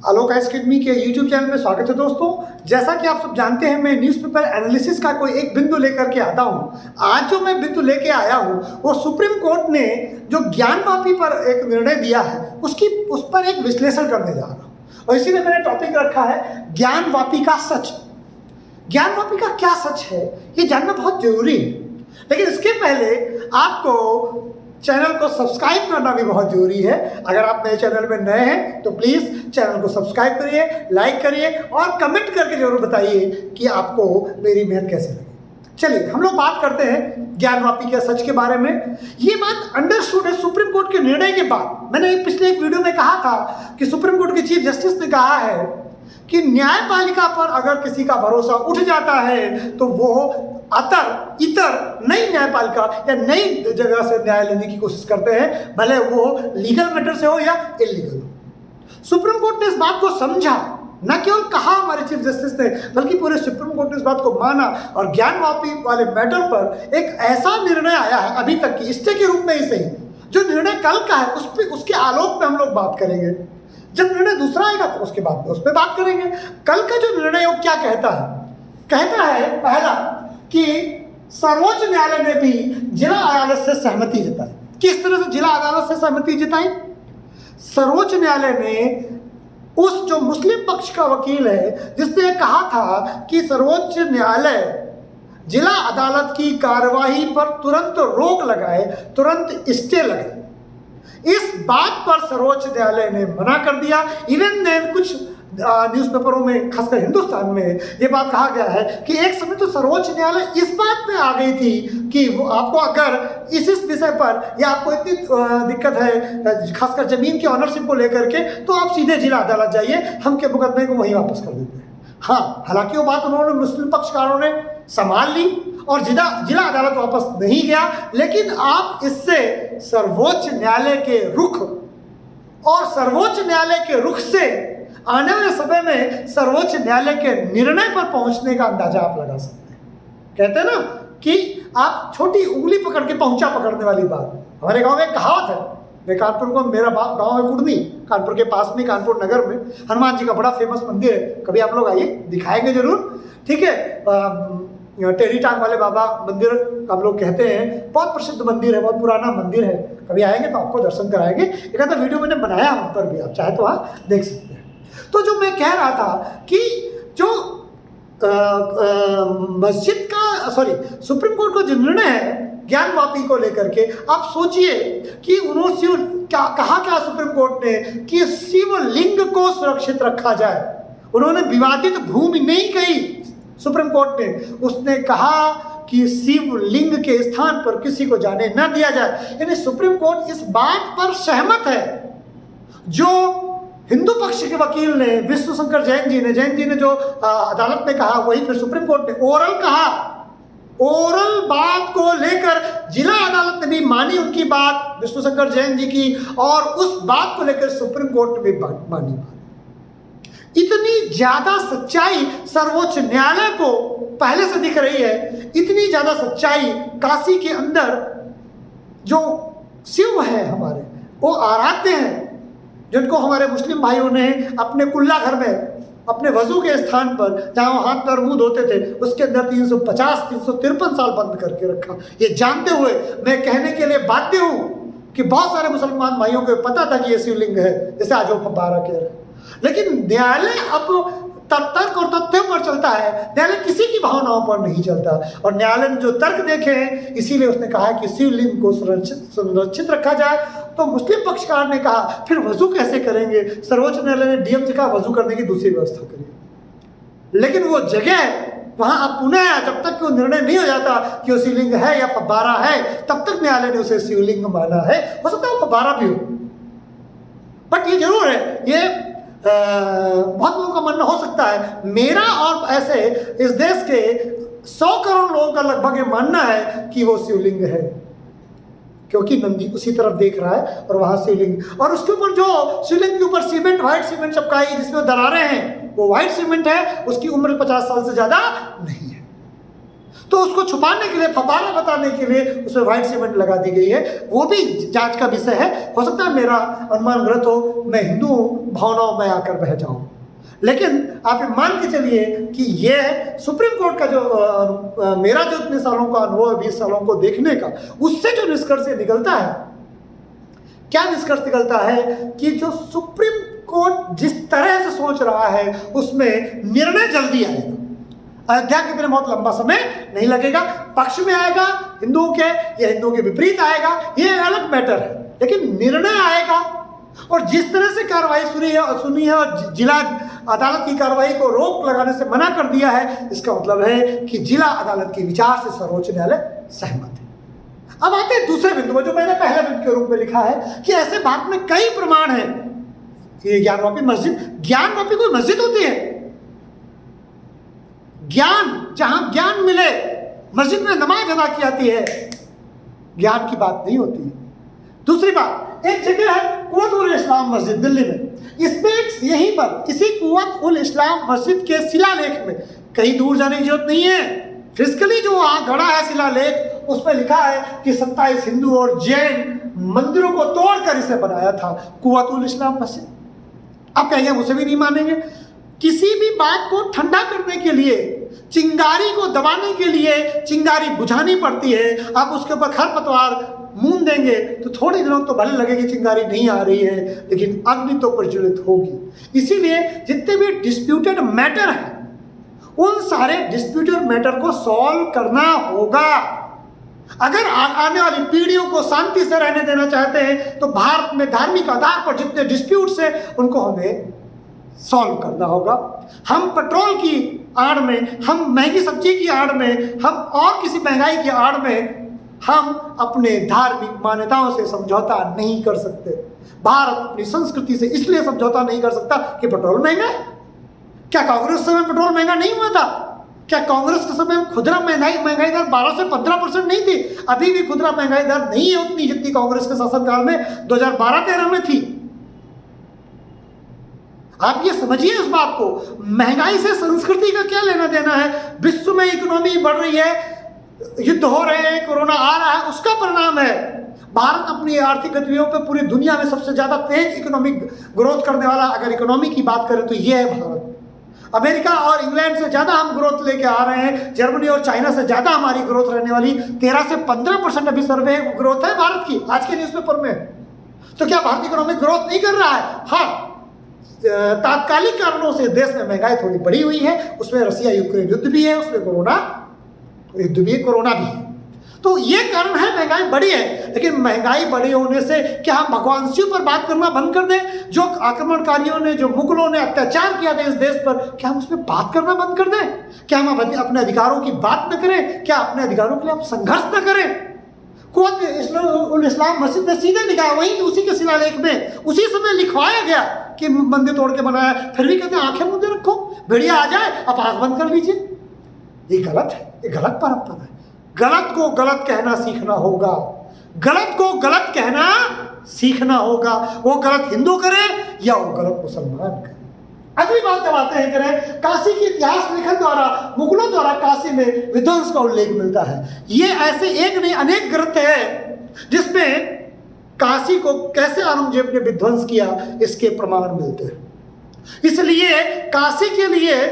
आलोक academy के YouTube channel में स्वागत है दोस्तों। जैसा कि आप सब जानते हैं, मैं न्यूज़पेपर एनालिसिस का कोई एक बिंदु लेकर के आता हूं। आज जो मैं बिंदु लेके आया हूं वो सुप्रीम कोर्ट ने जो ज्ञानवापी पर एक निर्णय दिया है उस पर एक विश्लेषण करने जा रहा हूं और इसीलिए मैंने टॉपिक रखा है ज्ञानवापी का सच। ज्ञानवापी का क्या सच है ये जानना बहुत जरूरी है, लेकिन इसके पहले आपको चैनल को सब्सक्राइब करना भी बहुत जरूरी है। अगर आप मेरे चैनल में नए हैं तो प्लीज़ चैनल को सब्सक्राइब करिए, लाइक करिए और कमेंट करके जरूर बताइए कि आपको मेरी मेहनत कैसे लगी। चलिए हम लोग बात करते हैं ज्ञानवापी के सच के बारे में। ये बात अंडरस्टूड है सुप्रीम कोर्ट के निर्णय के बाद। मैंने पिछले एक वीडियो में कहा था कि सुप्रीम कोर्ट के चीफ जस्टिस ने कहा है कि न्यायपालिका पर अगर किसी का भरोसा उठ जाता है तो वो इतर नई न्यायपालिका या नई जगह से न्याय लेने की कोशिश करते हैं, भले वो लीगल मैटर से हो या इलीगल हो। सुप्रीम कोर्ट ने इस बात को समझा, न केवल कहा हमारे चीफ जस्टिस ने, बल्कि पूरे सुप्रीम कोर्ट ने इस बात को माना और ज्ञानवापी वाले मैटर पर एक ऐसा निर्णय आया है अभी तक की स्टे के रूप में ही सही, जो निर्णय कल का है उसके आलोक में हम लोग बात करेंगे। जब निर्णय दूसरा आएगा तो उसके बाद में उस पर बात करेंगे। कल का जो निर्णय वो क्या कहता है पहला कि सर्वोच्च न्यायालय ने भी जिला अदालत से सहमति जताई। किस तरह से जिला अदालत से सहमति जताई? सर्वोच्च न्यायालय ने उस जो मुस्लिम पक्ष का वकील है जिसने कहा था कि सर्वोच्च न्यायालय जिला अदालत की कार्यवाही पर तुरंत रोक लगाए, तुरंत स्टे लगाए, इस बात पर सर्वोच्च न्यायालय ने मना कर दिया। इवन देन कुछ न्यूज़पेपरों में, खासकर हिंदुस्तान में, ये बात कहा गया है कि एक समय तो सर्वोच्च न्यायालय इस बात पे आ गई थी कि आपको अगर इस विषय पर या आपको इतनी दिक्कत है खासकर जमीन की ऑनरशिप को लेकर के, तो आप सीधे जिला अदालत जाइए, हम के मुकदमे को वहीं वापस कर देते हैं। हाँ, हालांकि वो बात उन्होंने मुस्लिम पक्षकारों ने संभाल ली और जिला अदालत वापस नहीं गया, लेकिन आप इससे सर्वोच्च न्यायालय के रुख और सर्वोच्च न्यायालय के रुख से आने वाले समय में सर्वोच्च न्यायालय के निर्णय पर पहुंचने का अंदाजा आप लगा सकते हैं। कहते हैं ना कि आप छोटी उंगली पकड़ के पहुंचा पकड़ने वाली बात। हमारे गांव में एक कहावत है, मैं कानपुर को, मेरा गांव है कुर्नी, कानपुर के पास में, कानपुर नगर में हनुमान जी का बड़ा फेमस मंदिर है। कभी आप लोग आइए, दिखाएंगे जरूर, ठीक है। टेढ़ी टांग वाले बाबा मंदिर हम लोग कहते हैं, बहुत प्रसिद्ध मंदिर है, बहुत पुराना मंदिर है। कभी आएंगे तो आपको दर्शन कराएंगे। एक आधा वीडियो मैंने बनाया उन पर भी, आप चाहे तो वहाँ देख सकते हैं। तो जो मैं कह रहा था कि जो सुप्रीम कोर्ट का जो निर्णय है ज्ञानवापी को लेकर के, आप सोचिए कि उन्होंने कहा सुप्रीम कोर्ट ने कि शिवलिंग को सुरक्षित रखा जाए। उन्होंने विवादित भूमि नहीं कही सुप्रीम कोर्ट ने, उसने कहा कि शिवलिंग के स्थान पर किसी को जाने न दिया जाए। यानी सुप्रीम कोर्ट इस बात पर सहमत है जो हिंदू पक्ष के वकील ने, विष्णु शंकर जैन जी ने जो अदालत में कहा, वही फिर सुप्रीम कोर्ट ने ओरल कहा। ओरल बात को लेकर जिला अदालत ने भी मानी उनकी बात, विष्णु शंकर जैन जी की, और उस बात को लेकर सुप्रीम कोर्ट ने भी मानी बात। इतनी ज्यादा सच्चाई सर्वोच्च न्यायालय को पहले से दिख रही है, इतनी ज्यादा सच्चाई काशी के अंदर जो शिव है हमारे, वो आराध्य हैं, जिनको हमारे मुस्लिम भाइयों ने अपने कुल्ला घर में, अपने वजू के स्थान पर जहाँ वो हाथ पैर मुंह धोते थे, उसके अंदर 353 साल बंद करके रखा। ये जानते हुए मैं कहने के लिए बाध्य हूँ कि बहुत सारे मुसलमान भाइयों को पता था कि ये शिवलिंग है, जैसे आज वो फब्बारा कह रहे हैं, लेकिन न्यायालय अब तर्क और तथ्यों पर चलता है, न्यायालय किसी की भावनाओं पर नहीं चलता। और न्यायालय ने जो तर्क देखे हैं, इसीलिए उसने कहा कि शिवलिंग को संरक्षित रखा जाए। तो मुस्लिम पक्षकार ने कहा फिर वजू कैसे करेंगे? सर्वोच्च न्यायालय ने डीएम से कहा वजू करने की दूसरी व्यवस्था करिए। लेकिन वो जगह वहां अब पुनः जब तक वो निर्णय नहीं हो जाता कि वो शिवलिंग है या फब्बारा है, तब तक न्यायालय ने उसे शिवलिंग माना है। हो सकता है वो फब्बारा भी हो, बट ये जरूर है, ये बहुत लोगों का मानना हो सकता है, मेरा और ऐसे इस देश के 100 करोड़ लोगों का लगभग ये मानना है कि वो शिवलिंग है, क्योंकि नंदी उसी तरफ देख रहा है और वहां शिवलिंग, और उसके ऊपर जो शिवलिंग के ऊपर सीमेंट, व्हाइट सीमेंट चिपकाई जिसमें दरारें हैं, वो व्हाइट सीमेंट है, उसकी उम्र 50 साल से ज्यादा नहीं है। तो उसको छुपाने के लिए, फपारा बताने के लिए उसमें व्हाइट सीमेंट लगा दी गई है। वो भी जांच का विषय है। हो सकता है मेरा अनुमान गलत हो, मैं हिंदू हूँ, भावनाओं में आकर बह जाऊँ, लेकिन आप ये मान के चलिए कि ये सुप्रीम कोर्ट का जो मेरा जो इतने सालों का अनुभव है, 20 सालों को देखने का, उससे जो निष्कर्ष निकलता है, क्या निष्कर्ष निकलता है कि जो सुप्रीम कोर्ट जिस तरह से सोच रहा है उसमें निर्णय जल्दी आएगा। अयोध्या के लिए बहुत लंबा समय नहीं लगेगा, पक्ष में आएगा हिंदुओं के या हिंदुओं के विपरीत आएगा, ये अलग मैटर है, लेकिन निर्णय आएगा। और जिस तरह से कार्रवाई सुनी है और जिला अदालत की कार्रवाई को रोक लगाने से मना कर दिया है, इसका मतलब है कि जिला अदालत के विचार से सर्वोच्च न्यायालय सहमत है। अब आते हैं दूसरे बिंदु में, जो मैंने पहले बिंदु के रूप में लिखा है कि ऐसे भारत में कई प्रमाण हैं कि ये ज्ञानवापी मस्जिद, ज्ञानवापी कोई मस्जिद होती है? ज्ञान, जहां ज्ञान मिले, मस्जिद में नमाज अदा की जाती है, ज्ञान की बात नहीं होती है। दूसरी बात, एक जगह है कुव्वत उल इस्लाम मस्जिद दिल्ली में, इसमें यहीं पर इसी कुव्वत उल इस्लाम मस्जिद के शिलालेख में कहीं दूर जाने की जरूरत नहीं है, फिजिकली जो वहां गड़ा है शिलालेख, उसमें लिखा है कि 27 हिंदू और जैन मंदिरों को तोड़कर इसे बनाया था कुव्वत उल इस्लाम मस्जिद। आप कहेंगे उसे भी नहीं मानेंगे। किसी भी बात को ठंडा करने के लिए, चिंगारी को दबाने के लिए चिंगारी बुझानी पड़ती है। आप उसके ऊपर खरपतवार मून देंगे तो थोड़े दिनों तो भले लगेगी चिंगारी नहीं आ रही है, लेकिन अग्नि तो प्रज्वलित होगी। इसीलिए जितने भी डिस्प्यूटेड मैटर हैं, उन सारे डिस्प्यूटेड मैटर को सॉल्व करना होगा। अगर आने वाली पीढ़ियों को शांति से रहने देना चाहते हैं तो भारत में धार्मिक आधार पर जितने डिस्प्यूट्स हैं उनको हमें सॉल्व करना होगा। हम पेट्रोल की आड़ में, हम महंगी सब्जी की आड़ में, हम और किसी महंगाई की आड़ में हम अपने धार्मिक मान्यताओं से समझौता नहीं कर सकते। भारत अपनी संस्कृति से इसलिए समझौता नहीं कर सकता कि पेट्रोल महंगा है। क्या कांग्रेस समय पेट्रोल महंगा नहीं हुआ था? क्या कांग्रेस के समय खुदरा महंगाई दर 12 से 15% नहीं थी? अभी भी खुदरा महंगाई दर नहीं है उतनी जितनी कांग्रेस के शासनकाल में 2012-13 में थी। आप ये समझिए इस बात को, महंगाई से संस्कृति का क्या लेना देना है? विश्व में इकोनॉमी बढ़ रही है, युद्ध हो रहे हैं, कोरोना आ रहा है, उसका परिणाम है। भारत अपनी आर्थिक गतिविधियों पे पूरी दुनिया में सबसे ज्यादा तेज इकोनॉमिक ग्रोथ करने वाला, अगर इकोनॉमी की बात करें तो ये है भारत। अमेरिका और इंग्लैंड से ज्यादा हम ग्रोथ लेके आ रहे हैं, जर्मनी और चाइना से ज्यादा हमारी ग्रोथ रहने वाली, 13 से 15% अभी सर्वे ग्रोथ है भारत की आज के न्यूज़पेपर में। तो क्या भारत इकोनॉमिक ग्रोथ नहीं कर रहा है? हाँ, तात्कालिक कारणों से देश में महंगाई थोड़ी बढ़ी हुई है, उसमें रसिया यूक्रेन युद्ध भी है, उसमें कोरोना युद्ध भी है, कोरोना भी है, तो ये कारण है महंगाई बढ़ी है। लेकिन महंगाई बढ़ी होने से क्या हम भगवानसियों पर बात करना बंद कर दें? जो आक्रमणकारियों ने, जो मुगलों ने अत्याचार किया था इस देश पर, क्या हम उस पर बात करना बंद कर दें? क्या हम अपने अधिकारों की बात न करें? क्या अपने अधिकारों के लिए हम संघर्ष न करें? कुव्वत उल इस्लाम मस्जिद ने सीधे लिखा है, वहीं उसी के शिलालेख में उसी समय लिखवाया गया कि मंदिर तोड़ के बनाया, फिर भी कहते हैं आंखें मूंदे रखो, भेड़िया आ जाए आप आंख बंद कर लीजिए। ये गलत है, ये गलत परंपरा है। गलत को गलत कहना सीखना होगा, गलत को गलत कहना सीखना होगा। वो गलत हिंदू करे या वो गलत मुसलमान करे। अगली बात जब आते हैं करें, काशी के इतिहास लेखन द्वारा मुगलों द्वारा काशी में विध्वंस का उल्लेख मिलता है। ये ऐसे एक नहीं अनेक ग्रंथ है जिसमें काशी को कैसे औरंगजेब ने विध्वंस किया इसके प्रमाण मिलते हैं। इसलिए काशी के लिए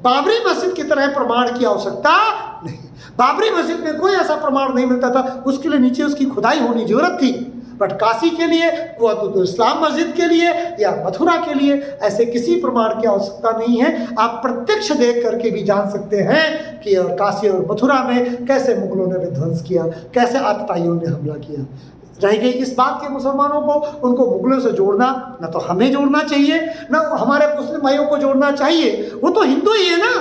बाबरी मस्जिद की तरह प्रमाण की आवश्यकता नहीं। बाबरी मस्जिद में कोई ऐसा प्रमाण नहीं मिलता था, उसके लिए नीचे उसकी खुदाई होनी जरूरत थी। बट काशी के लिए, कुव्वत इस्लाम मस्जिद के लिए या मथुरा के लिए ऐसे किसी प्रमाण की आवश्यकता नहीं है। आप प्रत्यक्ष देख करके भी जान सकते हैं कि काशी और मथुरा में कैसे मुगलों ने विध्वंस किया, कैसे आतताइयों ने हमला किया। रह गई इस बात के मुसलमानों को, उनको मुगलों से जोड़ना ना तो हमें जोड़ना चाहिए ना हमारे मुस्लिम भाइयों को जोड़ना चाहिए। वो तो हिंदू ही है ना,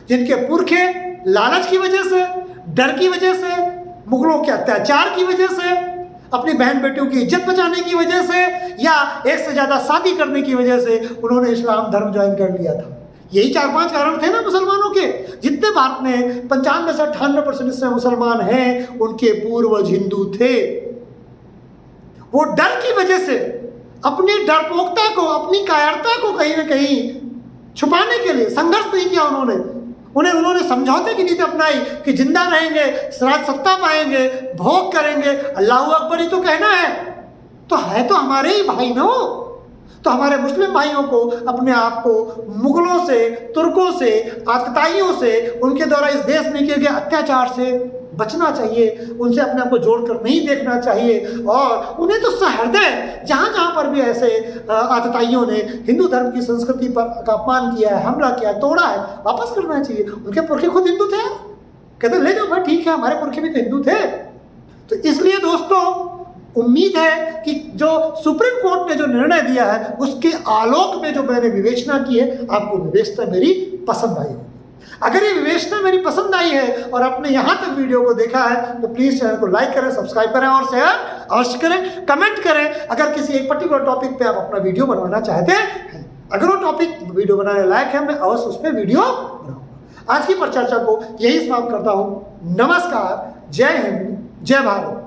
जिनके पुरखे लालच की वजह से, डर की वजह से, मुगलों के अत्याचार की वजह से, अपनी बहन बेटियों की इज्जत बचाने की वजह से या एक से ज़्यादा शादी करने की वजह से उन्होंने इस्लाम धर्म ज्वाइन कर लिया था। यही 4-5 कारण थे ना मुसलमानों के। जितने भारत में 95 से 98% इसमें मुसलमान हैं, उनके पूर्वज हिंदू थे। वो डर की वजह से, अपनी डरपोकता को, अपनी कायरता को कहीं ना कहीं छुपाने के लिए संघर्ष नहीं किया उन्होंने। उन्हें उन्होंने समझौते की नीति अपनाई कि जिंदा रहेंगे, राज सत्ता पाएंगे, भोग करेंगे, अल्लाह अकबर ही तो कहना है। तो हमारे ही भाई ना वो। तो हमारे मुस्लिम भाइयों को अपने आप को मुगलों से, तुर्कों से, आतताइयों से, उनके द्वारा इस देश में किए गए अत्याचार से बचना चाहिए। उनसे अपने आप को जोड़कर नहीं देखना चाहिए और उन्हें तो सहृदय जहाँ जहाँ पर भी ऐसे आतताइयों ने हिंदू धर्म की संस्कृति पर अपमान किया है, हमला किया, तोड़ा है, वापस करना चाहिए। उनके पुरखे खुद हिंदू थे, कहते ले जाओ भाई, ठीक है, हमारे पुरखे भी तो हिंदू थे। तो इसलिए दोस्तों उम्मीद है कि जो सुप्रीम कोर्ट ने जो निर्णय दिया है उसके आलोक में जो मैंने विवेचना की है, आपको विवेचना मेरी पसंद आई होगी। अगर ये विवेचना मेरी पसंद आई है और आपने यहाँ तक वीडियो को देखा है तो प्लीज़ चैनल को लाइक करें, सब्सक्राइब करें और शेयर अवश्य करें। कमेंट करें अगर किसी एक पर्टिकुलर टॉपिक पे आप अपना वीडियो बनवाना चाहते हैं। अगर वो टॉपिक वीडियो बनाने लायक है, मैं अवश्य उस पर वीडियो बनाऊंगा। आज की परिचर्चा को यही समाप्त करता हूँ। नमस्कार, जय हिंद, जय भारत।